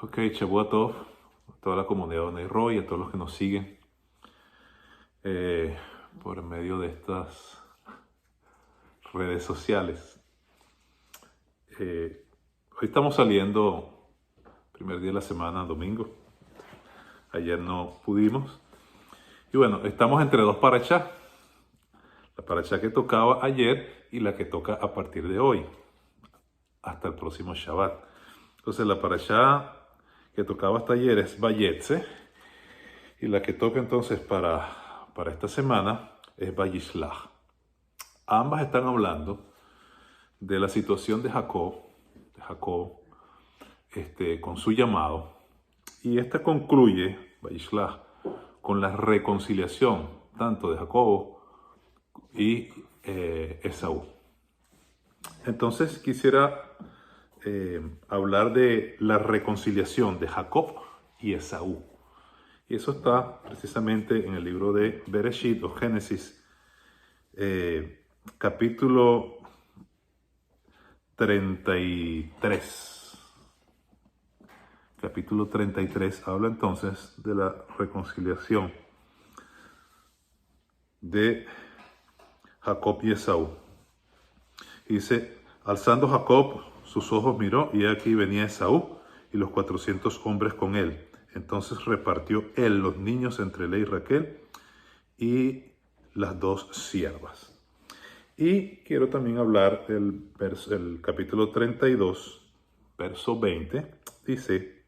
Ok, Shavua Tov, a toda la comunidad de Roy, a todos los que nos siguen por medio de estas redes sociales. Hoy estamos saliendo, primer día de la semana, domingo. Ayer no pudimos. Y bueno, estamos entre dos parashá. La parashá que tocaba ayer y la que toca a partir de hoy, hasta el próximo Shabbat. Entonces la parashá que tocaba hasta ayer es Vayetze, y la que toca entonces para esta semana es Vayishlach. Ambas están hablando de la situación de Jacob con su llamado, y esta concluye, Vayishlach, con la reconciliación tanto de Jacob y Esaú. Entonces quisiera hablar de la reconciliación de Jacob y Esaú. Y eso está precisamente en el libro de Bereshit o Génesis, capítulo 33. Capítulo 33 habla entonces de la reconciliación de Jacob y Esaú. Dice: alzando Jacob sus ojos miró, y aquí venía Esaú y los 400 hombres con él. Entonces repartió él los niños entre Lea y Raquel y las dos siervas. Y quiero también hablar del capítulo 32, verso 20. Dice,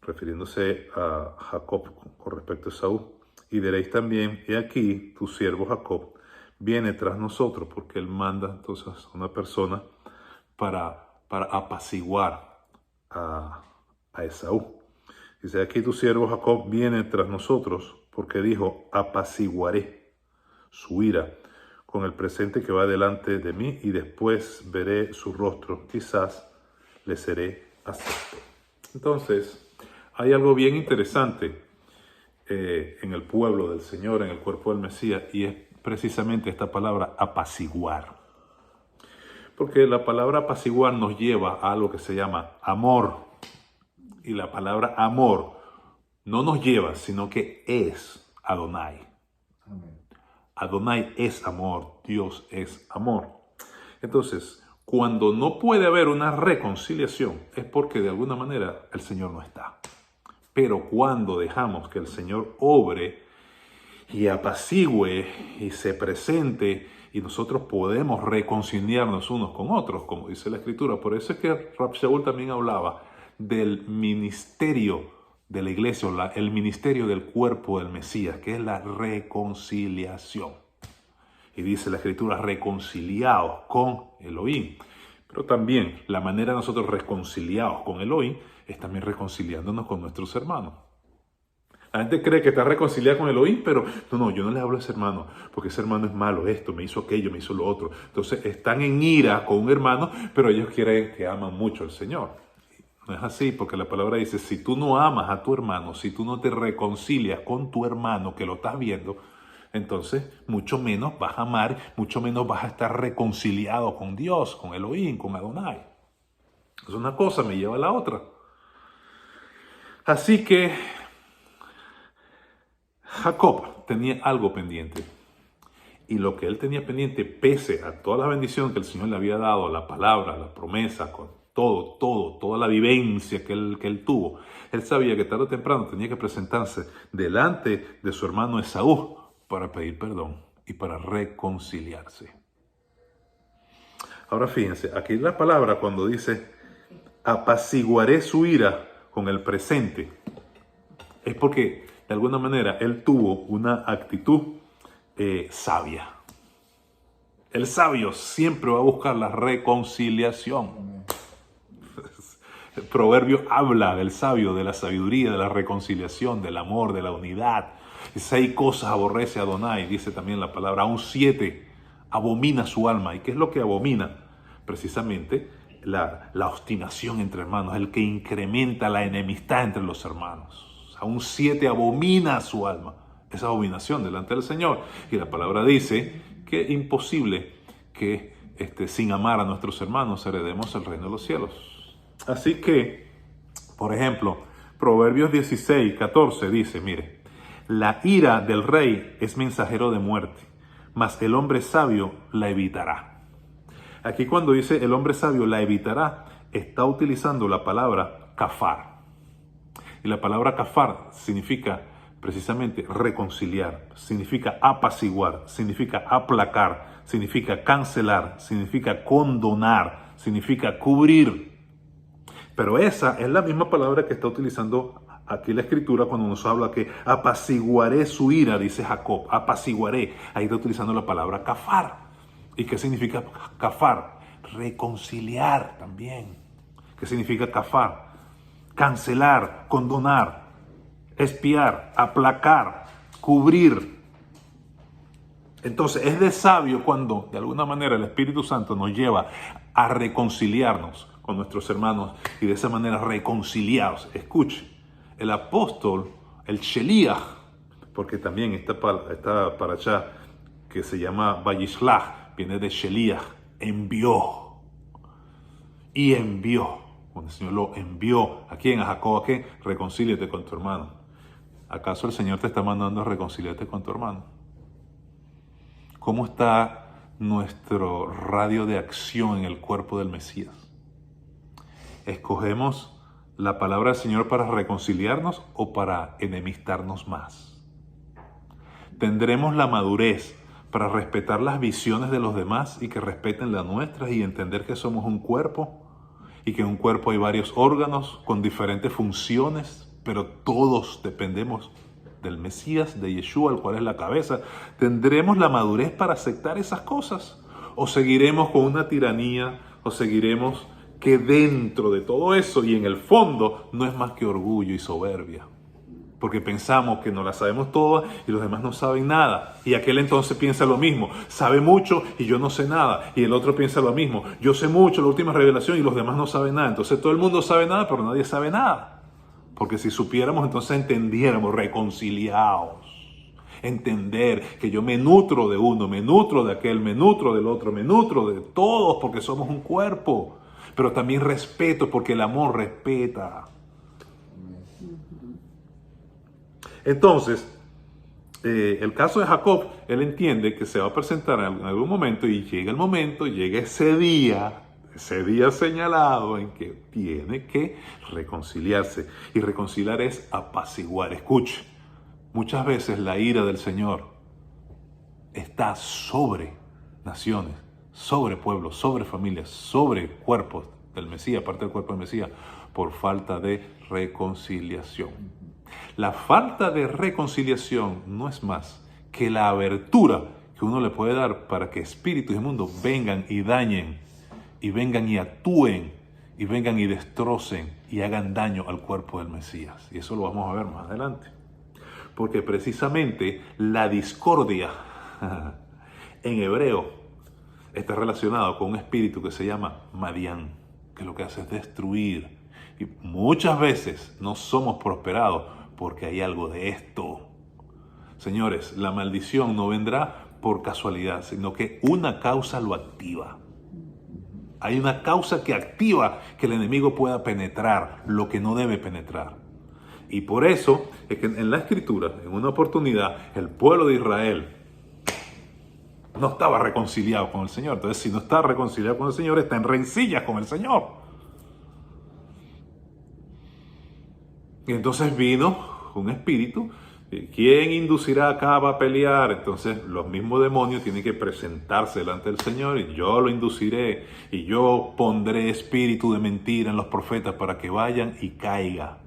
refiriéndose a Jacob con respecto a Esaú: y diréis también, he aquí tu siervo Jacob viene tras nosotros, porque él manda entonces a una persona para apaciguar a Esaú. Dice, aquí tu siervo Jacob viene tras nosotros, porque dijo, apaciguaré su ira con el presente que va delante de mí, y después veré su rostro, quizás le seré acepto. Entonces, hay algo bien interesante en el pueblo del Señor, en el cuerpo del Mesías, y es precisamente esta palabra apaciguar. Porque la palabra apaciguar nos lleva a algo que se llama amor. Y la palabra amor no nos lleva, sino que es Adonai. Amén. Adonai es amor, Dios es amor. Entonces, cuando no puede haber una reconciliación, es porque de alguna manera el Señor no está. Pero cuando dejamos que el Señor obre y apacigüe y se presente, y nosotros podemos reconciliarnos unos con otros, como dice la Escritura. Por eso es que Rab Shaul también hablaba del ministerio de la iglesia, el ministerio del cuerpo del Mesías, que es la reconciliación. Y dice la Escritura, reconciliados con Elohim. Pero también la manera de nosotros reconciliados con Elohim es también reconciliándonos con nuestros hermanos. La gente cree que está reconciliada con Elohim, pero no, yo no le hablo a ese hermano, porque ese hermano es malo, esto, me hizo aquello, me hizo lo otro. Entonces están en ira con un hermano, pero ellos creen que aman mucho al Señor. No es así, porque la palabra dice, si tú no amas a tu hermano, si tú no te reconcilias con tu hermano que lo estás viendo, entonces mucho menos vas a amar, mucho menos vas a estar reconciliado con Dios, con Elohim, con Adonai. Es una cosa, me lleva a la otra. Así que Jacob tenía algo pendiente. Y lo que él tenía pendiente, pese a toda la bendición que el Señor le había dado, la palabra, la promesa, con toda la vivencia que él tuvo, él sabía que tarde o temprano tenía que presentarse delante de su hermano Esaú para pedir perdón y para reconciliarse. Ahora fíjense, aquí la palabra cuando dice apaciguaré su ira con el presente, es porque de alguna manera él tuvo una actitud sabia. El sabio siempre va a buscar la reconciliación. El proverbio habla del sabio, de la sabiduría, de la reconciliación, del amor, de la unidad. 6 cosas aborrece Adonai, dice también la palabra. Aún 7 abomina su alma. ¿Y qué es lo que abomina? Precisamente la obstinación entre hermanos, el que incrementa la enemistad entre los hermanos. Aún 7 abomina su alma. Esa abominación delante del Señor. Y la palabra dice que es imposible que sin amar a nuestros hermanos heredemos el reino de los cielos. Así que Por ejemplo, Proverbios 16:14 dice, mire, la ira del rey es mensajero de muerte, mas el hombre sabio la evitará. Aquí cuando dice el hombre sabio la evitará, está utilizando la palabra kafar. Y la palabra kafar significa precisamente reconciliar, significa apaciguar, significa aplacar, significa cancelar, significa condonar, significa cubrir. Pero esa es la misma palabra que está utilizando aquí la escritura cuando nos habla que apaciguaré su ira, dice Jacob, apaciguaré. Ahí está utilizando la palabra kafar. ¿Y qué significa kafar? Reconciliar también. ¿Qué significa kafar? Cancelar, condonar, expiar, aplacar, cubrir. Entonces es de sabio cuando de alguna manera el Espíritu Santo nos lleva a reconciliarnos con nuestros hermanos y de esa manera reconciliados. Escuche, el apóstol, el Sheliach, porque también esta parashá que se llama Vayishlach, viene de Sheliach, envió. Y envió. Cuando el Señor lo envió, ¿a quién? A Jacob, ¿a qué? Reconcíliate con tu hermano. ¿Acaso el Señor te está mandando a reconciliarte con tu hermano? ¿Cómo está nuestro radio de acción en el cuerpo del Mesías? ¿Escogemos la palabra del Señor para reconciliarnos o para enemistarnos más? ¿Tendremos la madurez para respetar las visiones de los demás y que respeten las nuestras y entender que somos un cuerpo? Y que en un cuerpo hay varios órganos con diferentes funciones, pero todos dependemos del Mesías, de Yeshua, el cual es la cabeza. ¿Tendremos la madurez para aceptar esas cosas? ¿O seguiremos con una tiranía? ¿O seguiremos que dentro de todo eso y en el fondo no es más que orgullo y soberbia? Porque pensamos que no la sabemos todas y los demás no saben nada. Y aquel entonces piensa lo mismo. Sabe mucho y yo no sé nada. Y el otro piensa lo mismo. Yo sé mucho, la última revelación, y los demás no saben nada. Entonces todo el mundo sabe nada, pero nadie sabe nada. Porque si supiéramos, entonces entendiéramos, reconciliados. Entender que yo me nutro de uno, me nutro de aquel, me nutro del otro, me nutro de todos porque somos un cuerpo. Pero también respeto porque el amor respeta. Entonces, el caso de Jacob, él entiende que se va a presentar en algún momento y llega el momento, llega ese día señalado en que tiene que reconciliarse. Y reconciliar es apaciguar. Escuche, muchas veces la ira del Señor está sobre naciones, sobre pueblos, sobre familias, sobre cuerpos del Mesías, parte del cuerpo del Mesías, por falta de reconciliación. La falta de reconciliación no es más que la abertura que uno le puede dar para que espíritus y mundo vengan y dañen, y vengan y actúen, y vengan y destrocen y hagan daño al cuerpo del Mesías. Y eso lo vamos a ver más adelante. Porque precisamente la discordia en hebreo está relacionado con un espíritu que se llama Madián, que lo que hace es destruir. Y muchas veces no somos prosperados porque hay algo de esto. Señores, la maldición no vendrá por casualidad, sino que una causa lo activa. Hay una causa que activa que el enemigo pueda penetrar lo que no debe penetrar. Y por eso es que en la Escritura, en una oportunidad, el pueblo de Israel no estaba reconciliado con el Señor. Entonces, si no está reconciliado con el Señor, está en rencillas con el Señor. Y entonces vino un espíritu. ¿Quién inducirá acá a pelear? Entonces los mismos demonios tienen que presentarse delante del Señor y yo lo induciré y yo pondré espíritu de mentira en los profetas para que vayan y caiga.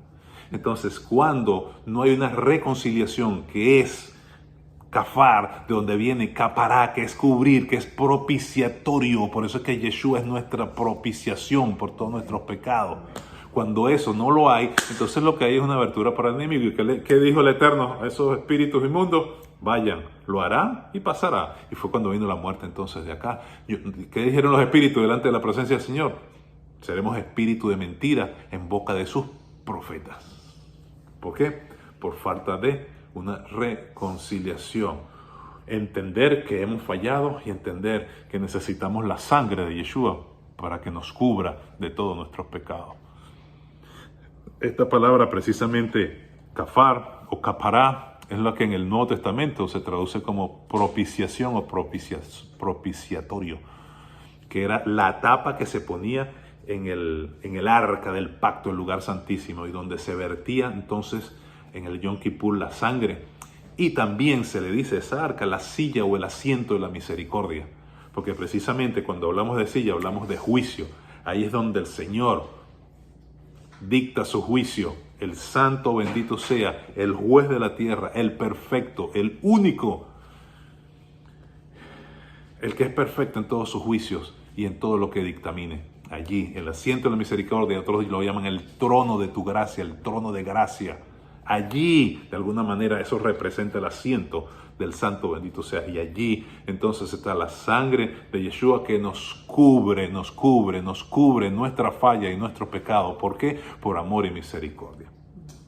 Entonces cuando no hay una reconciliación que es kafar, de donde viene capará, que es cubrir, que es propiciatorio, por eso es que Yeshua es nuestra propiciación por todos nuestros pecados. Cuando eso no lo hay, entonces lo que hay es una abertura para el enemigo. ¿Y qué dijo el Eterno a esos espíritus inmundos? Vayan, lo harán y pasará. Y fue cuando vino la muerte entonces de acá. ¿Qué dijeron los espíritus delante de la presencia del Señor? Seremos espíritu de mentira en boca de sus profetas. ¿Por qué? Por falta de una reconciliación. Entender que hemos fallado y entender que necesitamos la sangre de Yeshua para que nos cubra de todos nuestros pecados. Esta palabra precisamente, kafar o capará, es la que en el Nuevo Testamento se traduce como propiciación o propiciatorio, que era la tapa que se ponía en el arca del pacto, el lugar santísimo, y donde se vertía entonces en el Yom Kippur la sangre. Y también se le dice a esa arca la silla o el asiento de la misericordia, porque precisamente cuando hablamos de silla hablamos de juicio. Ahí es donde el Señor dicta su juicio. El santo bendito sea, el juez de la tierra, el perfecto, el único, el que es perfecto en todos sus juicios y en todo lo que dictamine. Allí, el asiento de la misericordia, otros lo llaman el trono de tu gracia, el trono de gracia. Allí, de alguna manera, eso representa el asiento del santo bendito sea. Y allí, entonces, está la sangre de Yeshua que nos cubre nuestra falla y nuestro pecado. ¿Por qué? Por amor y misericordia.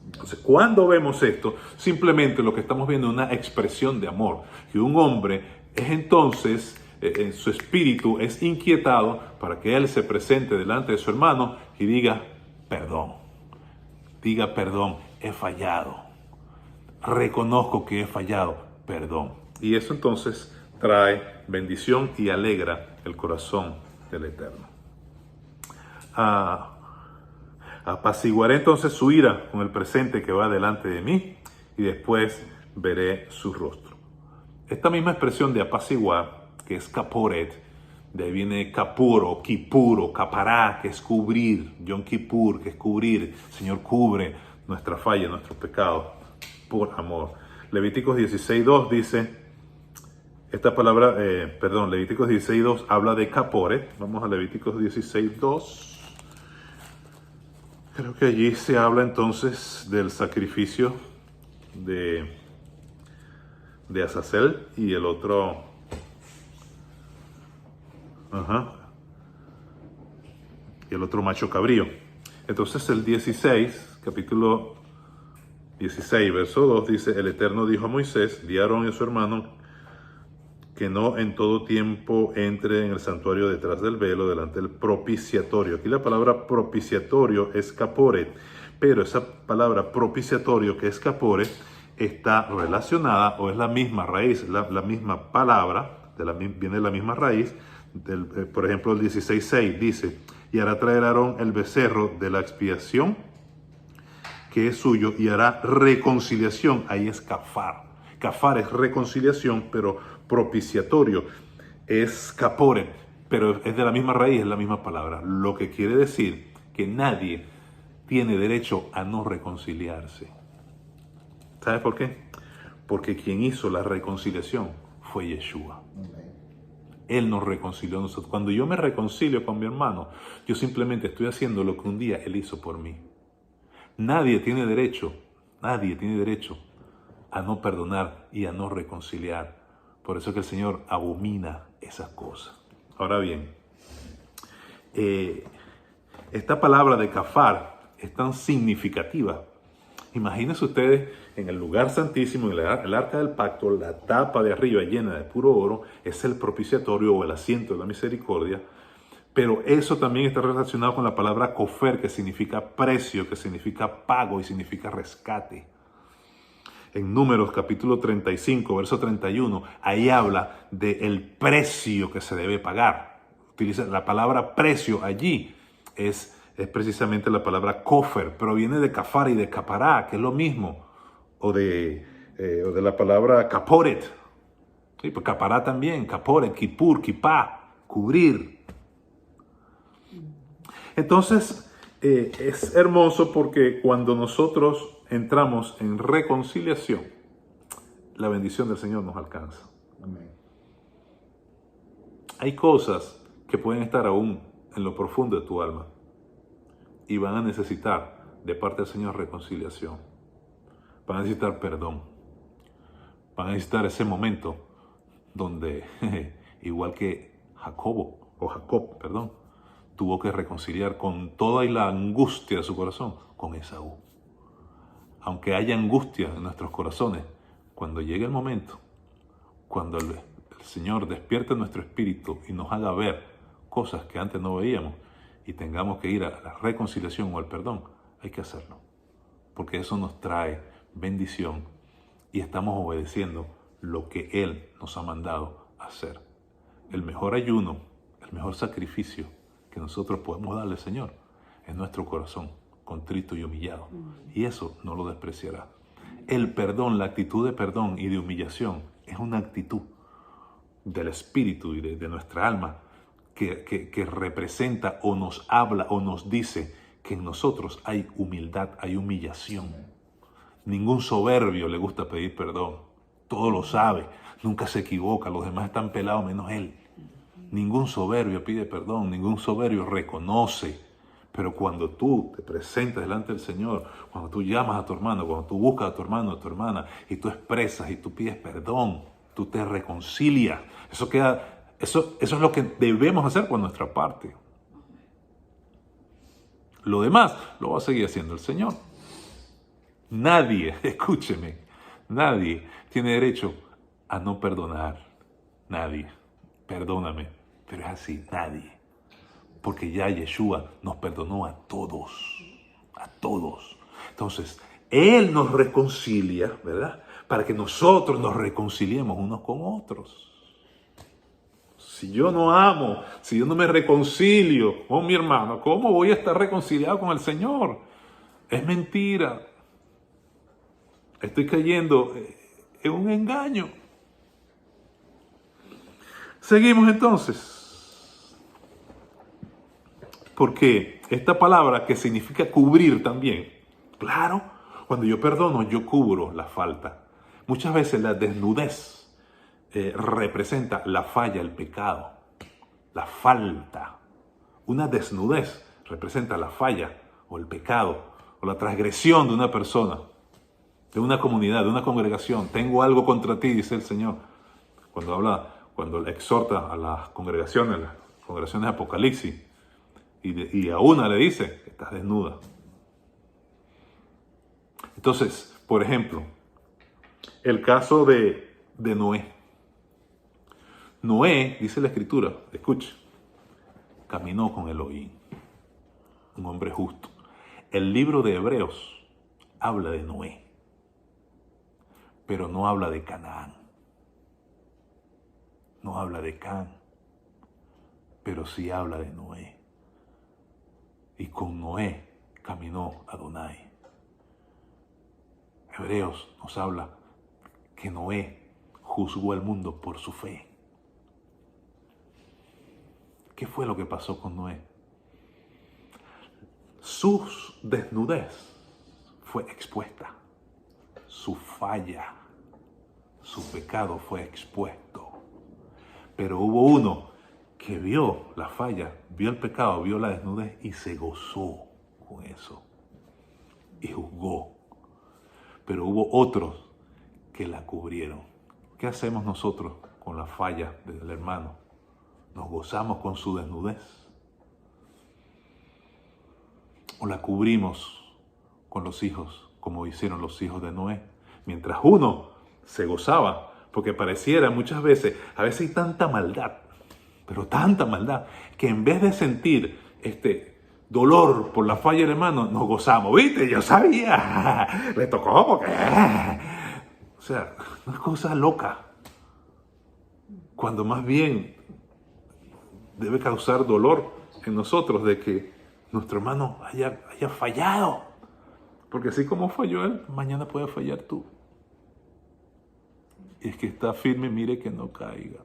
Entonces, cuando vemos esto, simplemente lo que estamos viendo es una expresión de amor. Que un hombre es entonces, en su espíritu, es inquietado para que él se presente delante de su hermano y diga perdón. Diga perdón, he fallado. Reconozco que he fallado, perdón. Y eso entonces trae bendición y alegra el corazón del Eterno. Apaciguaré entonces su ira con el presente que va delante de mí y después veré su rostro. Esta misma expresión de apaciguar, que es caporet, de ahí viene capur o kipur o capará, que es cubrir, Yom Kippur, que es cubrir. El Señor cubre nuestra falla, nuestro pecado, por amor. Levíticos 16.2 dice, esta palabra, Levíticos 16.2 habla de caporet. Vamos a Levíticos 16.2. Creo que allí se habla entonces del sacrificio de Azazel y el otro... y el otro macho cabrío. Entonces el 16, capítulo 16, verso 2, dice, el Eterno dijo a Moisés, di a Aarón y a su hermano, que no en todo tiempo entre en el santuario detrás del velo, delante del propiciatorio. Aquí la palabra propiciatorio es caporet, pero esa palabra propiciatorio que es caporet está relacionada, o es la misma raíz, la misma palabra, viene de la misma raíz. Por ejemplo, el 16.6 dice, y hará traer a Aarón el becerro de la expiación, que es suyo, y hará reconciliación. Ahí es kafar. Kafar es reconciliación, pero propiciatorio es caporet, pero es de la misma raíz, es la misma palabra. Lo que quiere decir que nadie tiene derecho a no reconciliarse. ¿Sabes por qué? Porque quien hizo la reconciliación fue Yeshua. Él nos reconcilió a nosotros. Cuando yo me reconcilio con mi hermano, yo simplemente estoy haciendo lo que un día Él hizo por mí. Nadie tiene derecho a no perdonar y a no reconciliar. Por eso es que el Señor abomina esas cosas. Ahora bien, esta palabra de kafar es tan significativa. Imagínense ustedes en el lugar santísimo, en el arca del pacto, la tapa de arriba llena de puro oro, es el propiciatorio o el asiento de la misericordia. Pero eso también está relacionado con la palabra kofer, que significa precio, que significa pago y significa rescate. En Números capítulo 35, verso 31, ahí habla del precio que se debe pagar. Utiliza la palabra precio allí, es precisamente la palabra kofer, pero viene de kafar y de capará, que es lo mismo, o de la palabra caporet. Sí, pues capará también, caporet, kipur, kipá, cubrir. Entonces, es hermoso porque cuando nosotros entramos en reconciliación, la bendición del Señor nos alcanza. Amén. Hay cosas que pueden estar aún en lo profundo de tu alma y van a necesitar de parte del Señor reconciliación. Van a necesitar perdón. Van a necesitar ese momento donde, igual que Jacob, tuvo que reconciliar con toda la angustia de su corazón con Esaú. Aunque haya angustia en nuestros corazones, cuando llegue el momento, cuando el Señor despierte nuestro espíritu y nos haga ver cosas que antes no veíamos y tengamos que ir a la reconciliación o al perdón, hay que hacerlo, porque eso nos trae bendición y estamos obedeciendo lo que Él nos ha mandado a hacer. El mejor ayuno, el mejor sacrificio que nosotros podemos darle al Señor es nuestro corazón contrito y humillado. Y eso no lo despreciará. El perdón, la actitud de perdón y de humillación es una actitud del espíritu y de nuestra alma que representa o nos habla o nos dice que en nosotros hay humildad, hay humillación. Ningún soberbio le gusta pedir perdón. Todo lo sabe, nunca se equivoca, los demás están pelados menos él. Ningún soberbio pide perdón, ningún soberbio reconoce. Pero cuando tú te presentas delante del Señor, cuando tú llamas a tu hermano, cuando tú buscas a tu hermano o a tu hermana y tú expresas y tú pides perdón, tú te reconcilias. Eso es lo que debemos hacer por nuestra parte. Lo demás lo va a seguir haciendo el Señor. Nadie, escúcheme, nadie tiene derecho a no perdonar. Nadie. Perdóname, pero es así, nadie. Porque ya Yeshua nos perdonó a todos. A todos. Entonces, Él nos reconcilia, ¿verdad? Para que nosotros nos reconciliemos unos con otros. Si yo no amo, si yo no me reconcilio con mi hermano, ¿cómo voy a estar reconciliado con el Señor? Es mentira. Estoy cayendo en un engaño. Seguimos entonces. Porque esta palabra que significa cubrir también. Claro, cuando yo perdono, yo cubro la falta. Muchas veces la desnudez representa la falla, el pecado, la falta. Una desnudez representa la falla o el pecado o la transgresión de una persona, de una comunidad, de una congregación. Tengo algo contra ti, dice el Señor. Cuando exhorta a las congregaciones de Apocalipsis, y a una le dice, estás desnuda. Entonces, por ejemplo, el caso de Noé. Noé, dice la Escritura, escuche, caminó con Elohim, un hombre justo. El libro de Hebreos habla de Noé, pero no habla de Canaán. No habla de Can, pero sí habla de Noé. Y con Noé caminó Adonai. Hebreos nos habla que Noé juzgó al mundo por su fe. ¿Qué fue lo que pasó con Noé? Su desnudez fue expuesta. Su falla, su pecado fue expuesto. Pero hubo uno que vio la falla, vio el pecado, vio la desnudez y se gozó con eso. Y juzgó. Pero hubo otros que la cubrieron. ¿Qué hacemos nosotros con la falla del hermano? ¿Nos gozamos con su desnudez? ¿O la cubrimos con los hijos, como hicieron los hijos de Noé? Mientras uno se gozaba, porque pareciera muchas veces, a veces hay tanta maldad, pero tanta maldad, que en vez de sentir dolor por la falla del hermano, nos gozamos. ¿Viste? Yo sabía, le tocó porque... O sea, una cosa loca. Cuando más bien debe causar dolor en nosotros de que nuestro hermano haya fallado. Porque así como falló él, mañana puede fallar tú. Y es que está firme, mire que no caiga.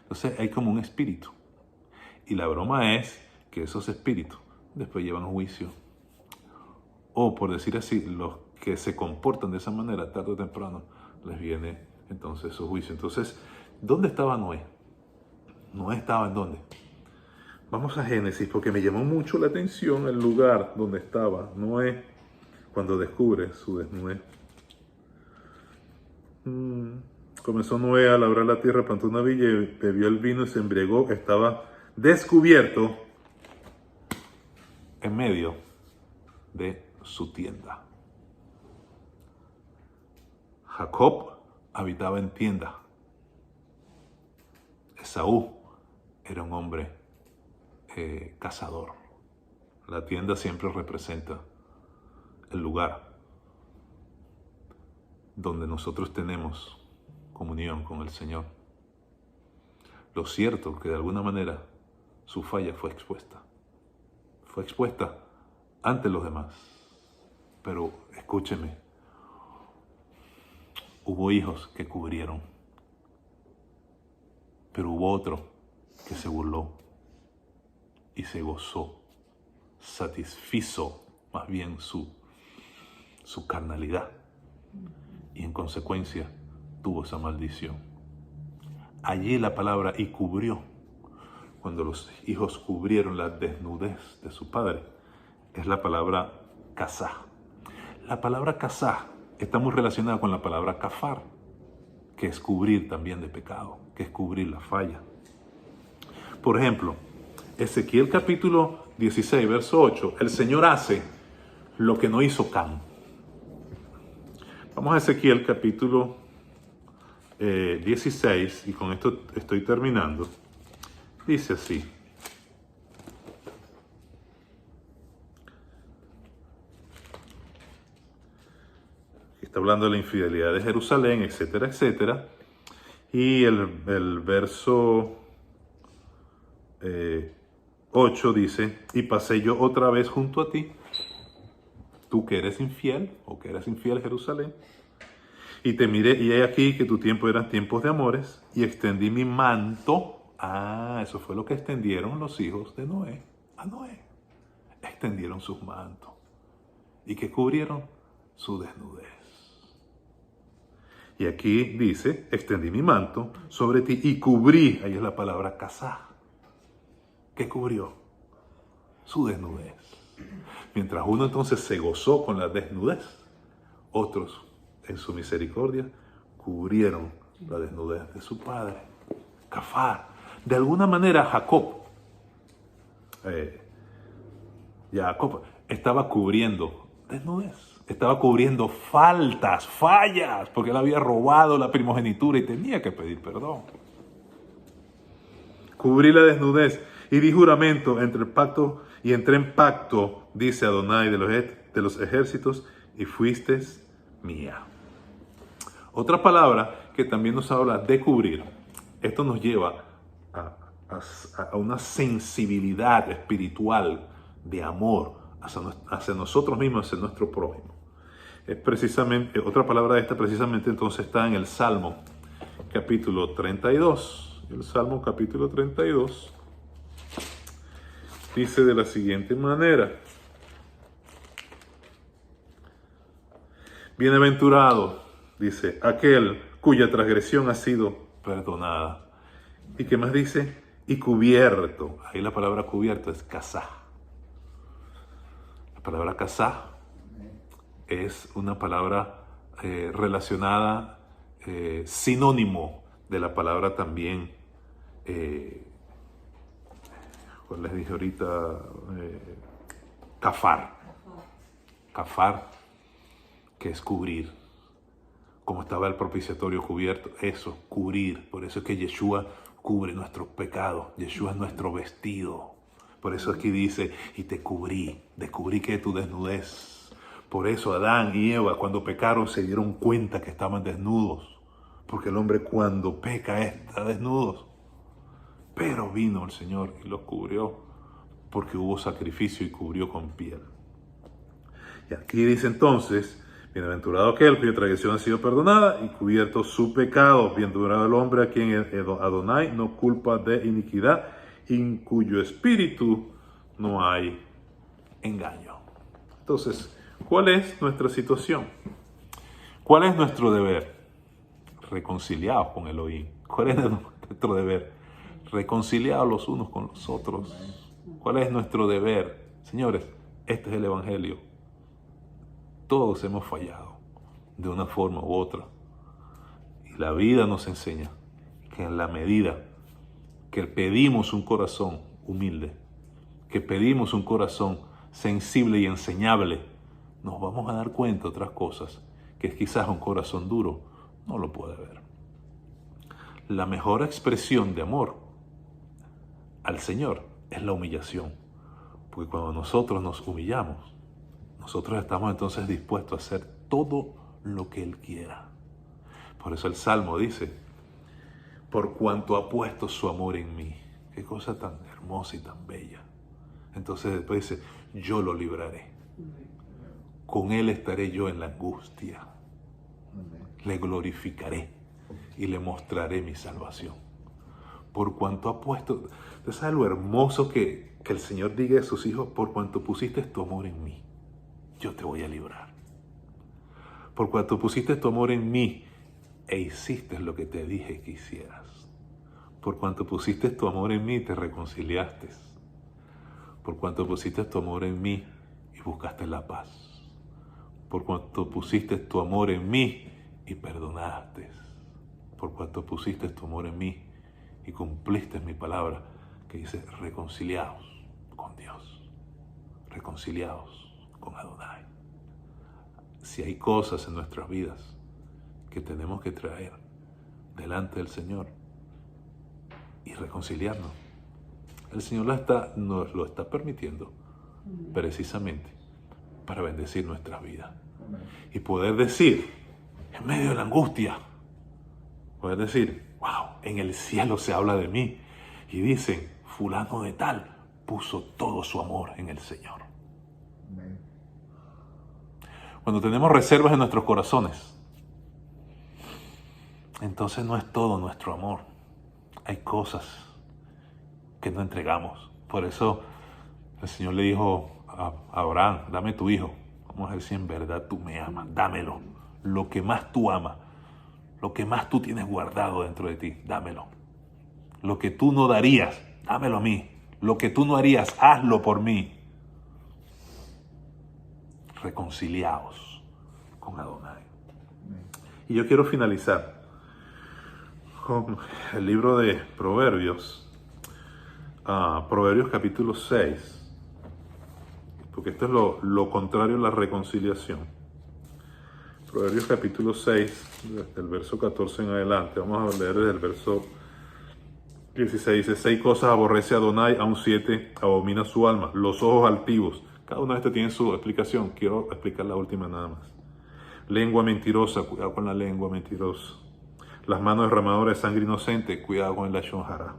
Entonces hay como un espíritu. Y la broma es que esos espíritus después llevan juicio. O por decir así, los que se comportan de esa manera, tarde o temprano, les viene entonces su juicio. Entonces, ¿dónde estaba Noé? Noé estaba ¿en dónde? Vamos a Génesis, porque me llamó mucho la atención el lugar donde estaba Noé cuando descubre su desnudez. Comenzó Noé a labrar la tierra, plantó una viña, bebió el vino y se embriagó. Estaba descubierto en medio de su tienda. Jacob habitaba en tienda. Esaú era un hombre cazador. La tienda siempre representa el lugar donde nosotros tenemos comunión con el Señor. Lo cierto que de alguna manera su falla fue expuesta. Fue expuesta ante los demás. Pero escúcheme, hubo hijos que cubrieron, pero hubo otro que se burló y se gozó, satisfizo más bien su carnalidad y en consecuencia tuvo esa maldición. Allí la palabra "y cubrió", cuando los hijos cubrieron la desnudez de su padre, es la palabra casá. La palabra casá está muy relacionada con la palabra kafar, que es cubrir también de pecado, que es cubrir la falla. Por ejemplo, Ezequiel capítulo 16, verso 8, el Señor hace lo que no hizo Can. Vamos a Ezequiel capítulo 16, y con esto estoy terminando. Dice así: está hablando de la infidelidad de Jerusalén, etcétera, etcétera. Y el verso 8 dice: y pasé yo otra vez junto a ti, tú que eres infiel, o que eres infiel, Jerusalén, y te miré, y he aquí que tu tiempo eran tiempos de amores, y extendí mi manto. Eso fue lo que extendieron los hijos de Noé a Noé. Extendieron sus mantos. ¿Y que cubrieron? Su desnudez. Y aquí dice: extendí mi manto sobre ti y cubrí. Ahí es la palabra casá. ¿Qué cubrió? Su desnudez. Mientras uno entonces se gozó con la desnudez, otros en su misericordia cubrieron la desnudez de su padre. Kafar. De alguna manera Jacob estaba cubriendo desnudez, estaba cubriendo fallas, porque él había robado la primogenitura y tenía que pedir perdón. Cubrí la desnudez y di juramento entré en pacto, dice Adonai de los ejércitos, y fuiste mía. Otra palabra que también nos habla de cubrir. Esto nos lleva a una sensibilidad espiritual de amor hacia nosotros mismos, hacia nuestro prójimo. Es precisamente, otra palabra de esta precisamente entonces está en el Salmo capítulo 32. El Salmo capítulo 32 dice de la siguiente manera: bienaventurado, dice, aquel cuya transgresión ha sido perdonada. ¿Y qué más dice? Y cubierto. Ahí la palabra cubierto es casá. La palabra casá es una palabra relacionada, sinónimo de la palabra también, ¿cuál les dije ahorita? Kafar. Kafar, que es cubrir. Como estaba el propiciatorio cubierto, eso, cubrir. Por eso es que Yeshua cubre nuestros pecados. Yeshua es nuestro vestido. Por eso aquí dice: y te cubrí. Descubrí que tu desnudez. Por eso Adán y Eva, cuando pecaron, se dieron cuenta que estaban desnudos. Porque el hombre cuando peca está desnudo. Pero vino el Señor y los cubrió, porque hubo sacrificio y cubrió con piel. Y aquí dice entonces: bienaventurado aquel cuya transgresión ha sido perdonada y cubierto su pecado. Bienaventurado el hombre a quien Adonai no culpa de iniquidad, en cuyo espíritu no hay engaño. Entonces, ¿cuál es nuestra situación? ¿Cuál es nuestro deber? Reconciliados con Elohim. ¿Cuál es nuestro deber? Reconciliados los unos con los otros. ¿Cuál es nuestro deber? Señores, este es el Evangelio. Todos hemos fallado de una forma u otra. Y la vida nos enseña que en la medida que pedimos un corazón humilde, que pedimos un corazón sensible y enseñable, nos vamos a dar cuenta de otras cosas, que quizás un corazón duro no lo puede ver. La mejor expresión de amor al Señor es la humillación. Porque cuando nosotros nos humillamos, nosotros estamos entonces dispuestos a hacer todo lo que Él quiera. Por eso el Salmo dice, por cuanto ha puesto su amor en mí. Qué cosa tan hermosa y tan bella. Entonces después dice, yo lo libraré. Con Él estaré yo en la angustia. Le glorificaré y le mostraré mi salvación. Por cuanto ha puesto... ¿Tú sabes lo hermoso que el Señor diga a sus hijos? Por cuanto pusiste tu amor en mí, yo te voy a librar. Por cuanto pusiste tu amor en mí e hiciste lo que te dije que hicieras. Por cuanto pusiste tu amor en mí, te reconciliaste. Por cuanto pusiste tu amor en mí y buscaste la paz. Por cuanto pusiste tu amor en mí y perdonaste. Por cuanto pusiste tu amor en mí y cumpliste mi palabra que dice reconciliados con Dios. Reconciliados con Adonai. Si hay cosas en nuestras vidas que tenemos que traer delante del Señor y reconciliarnos, el Señor nos lo está permitiendo precisamente para bendecir nuestras vidas. Y poder decir, en medio de la angustia, poder decir, wow, en el cielo se habla de mí. Y dicen, fulano de tal puso todo su amor en el Señor. Cuando tenemos reservas en nuestros corazones, entonces no es todo nuestro amor. Hay cosas que no entregamos. Por eso el Señor le dijo a Abraham, dame tu hijo. Vamos a ver si en verdad tú me amas. Dámelo. Lo que más tú amas, lo que más tú tienes guardado dentro de ti, dámelo. Lo que tú no darías, dámelo a mí. Lo que tú no harías, hazlo por mí. Reconciliaos con Adonai. Y yo quiero finalizar con el libro de Proverbios, Proverbios capítulo 6, porque esto es lo contrario a la reconciliación. Proverbios capítulo 6, desde el verso 14 en adelante, vamos a leer desde el verso 16, dice, 6 cosas aborrece Adonai, aun 7 abomina su alma, los ojos altivos. Cada una de estas tiene su explicación, quiero explicar la última nada más. Lengua mentirosa, cuidado con la lengua mentirosa. Las manos derramadoras de sangre inocente, cuidado con el lashon hara.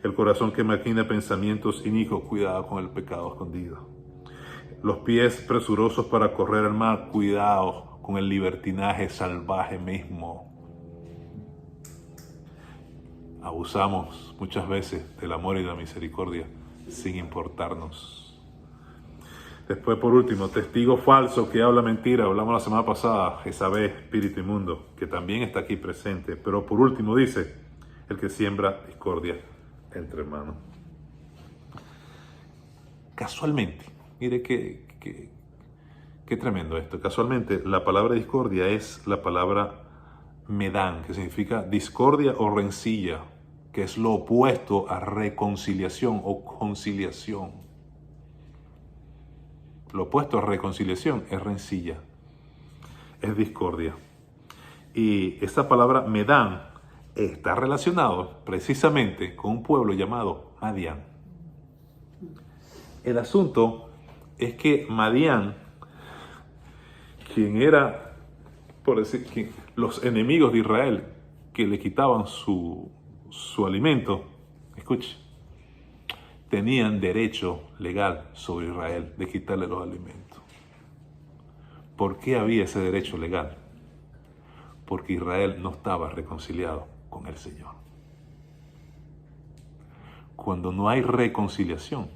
El corazón que maquina pensamientos inicuos, cuidado con el pecado escondido. Los pies presurosos para correr al mar, cuidado con el libertinaje salvaje mismo. Abusamos muchas veces del amor y de la misericordia sin importarnos. Después, por último, testigo falso que habla mentira. Hablamos la semana pasada, Jezabel, espíritu inmundo, que también está aquí presente. Pero por último dice, el que siembra discordia entre hermanos. Casualmente, mire qué tremendo esto. Casualmente, la palabra discordia es la palabra medán, que significa discordia o rencilla, que es lo opuesto a reconciliación o conciliación. Lo opuesto a reconciliación es rencilla, es discordia. Y esa palabra medán está relacionado precisamente con un pueblo llamado Madián. El asunto es que Madián, quien era, por decir, los enemigos de Israel que le quitaban su alimento, escuche, tenían derecho legal sobre Israel de quitarle los alimentos. ¿Por qué había ese derecho legal? Porque Israel no estaba reconciliado con el Señor. Cuando no hay reconciliación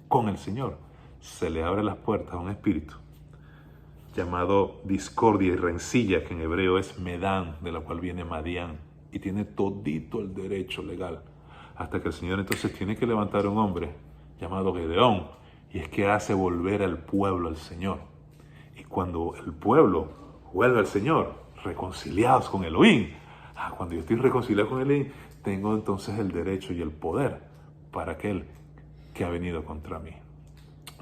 con el Señor, se le abren las puertas a un espíritu llamado discordia y rencilla, que en hebreo es medán, de la cual viene Madián, y tiene todito el derecho legal. Hasta que el Señor entonces tiene que levantar a un hombre llamado Gedeón, y es que hace volver al pueblo al Señor. Y cuando el pueblo vuelve al Señor, reconciliados con Elohim, cuando yo estoy reconciliado con Elohim, tengo entonces el derecho y el poder para aquel que ha venido contra mí.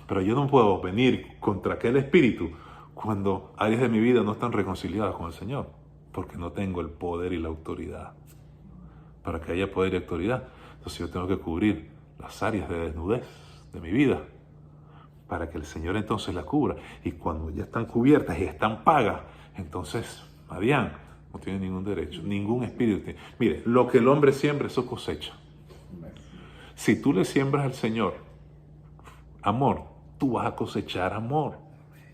Pero yo no puedo venir contra aquel espíritu cuando áreas de mi vida no están reconciliadas con el Señor, porque no tengo el poder y la autoridad. Para que haya poder y autoridad, entonces yo tengo que cubrir las áreas de desnudez de mi vida que el Señor entonces las cubra. Y cuando ya están cubiertas y están pagas, entonces, Madián no tiene ningún derecho, ningún espíritu. Mire, lo que el hombre siembra, eso cosecha. Si tú le siembras al Señor amor, tú vas a cosechar amor.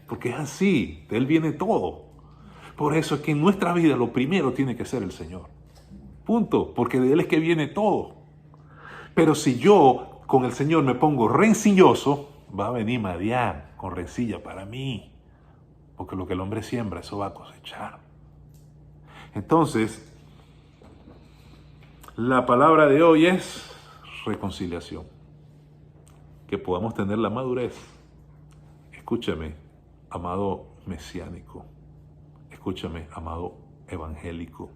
Porque es así, de Él viene todo. Por eso es que en nuestra vida lo primero tiene que ser el Señor. Punto, porque de Él es que viene todo. Pero si yo con el Señor me pongo rencilloso, va a venir Madián con rencilla para mí. Porque lo que el hombre siembra, eso va a cosechar. Entonces, la palabra de hoy es reconciliación. Que podamos tener la madurez. Escúchame, amado mesiánico. Escúchame, amado evangélico.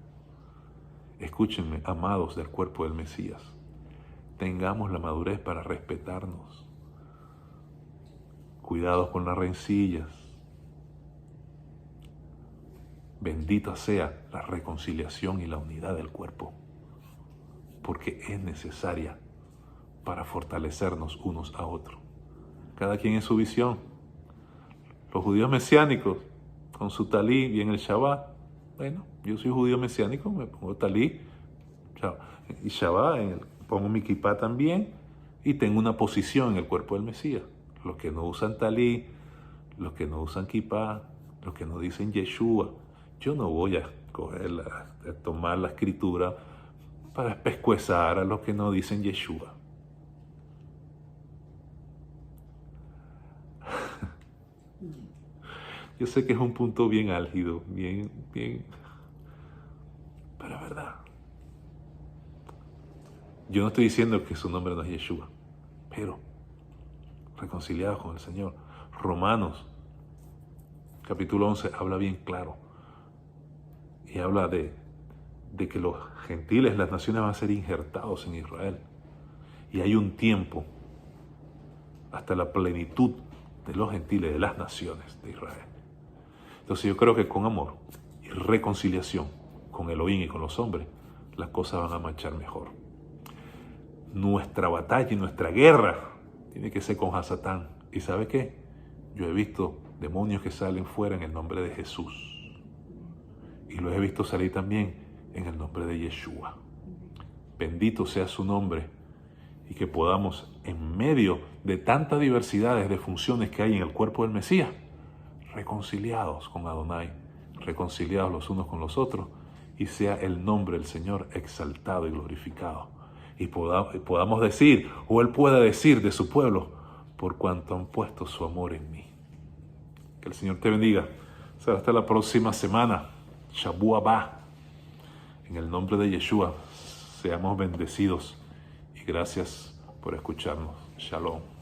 Escúchenme, amados del cuerpo del Mesías. Tengamos la madurez para respetarnos. Cuidados con las rencillas. Bendita sea la reconciliación y la unidad del cuerpo, porque es necesaria para fortalecernos unos a otros. Cada quien en su visión. Los judíos mesiánicos con su talí y en el Shabbat. Bueno, yo soy judío mesiánico, me pongo talí y Shabbat, pongo mi kipá también y tengo una posición en el cuerpo del Mesías. Los que no usan talí, los que no usan kipá, los que no dicen Yeshua, yo no voy a tomar la escritura para pescuezar a los que no dicen Yeshua. Yo sé que es un punto bien álgido, bien, pero es verdad. Yo no estoy diciendo que su nombre no es Yeshua, pero reconciliados con el Señor. Romanos, capítulo 11, habla bien claro. Y habla de que los gentiles, las naciones van a ser injertados en Israel. Y hay un tiempo hasta la plenitud de los gentiles, de las naciones de Israel. Entonces yo creo que con amor y reconciliación con Elohim y con los hombres, las cosas van a marchar mejor. Nuestra batalla y nuestra guerra tiene que ser con Hasatán. ¿Y sabe qué? Yo he visto demonios que salen fuera en el nombre de Jesús. Y los he visto salir también en el nombre de Yeshua. Bendito sea su nombre. Y que podamos, en medio de tantas diversidades de funciones que hay en el cuerpo del Mesías, reconciliados con Adonai, reconciliados los unos con los otros, y sea el nombre del Señor exaltado y glorificado. Y podamos decir, o Él pueda decir de su pueblo, por cuanto han puesto su amor en mí. Que el Señor te bendiga. Será hasta la próxima semana. Shabu Abba. En el nombre de Yeshua, seamos bendecidos y gracias por escucharnos. Shalom.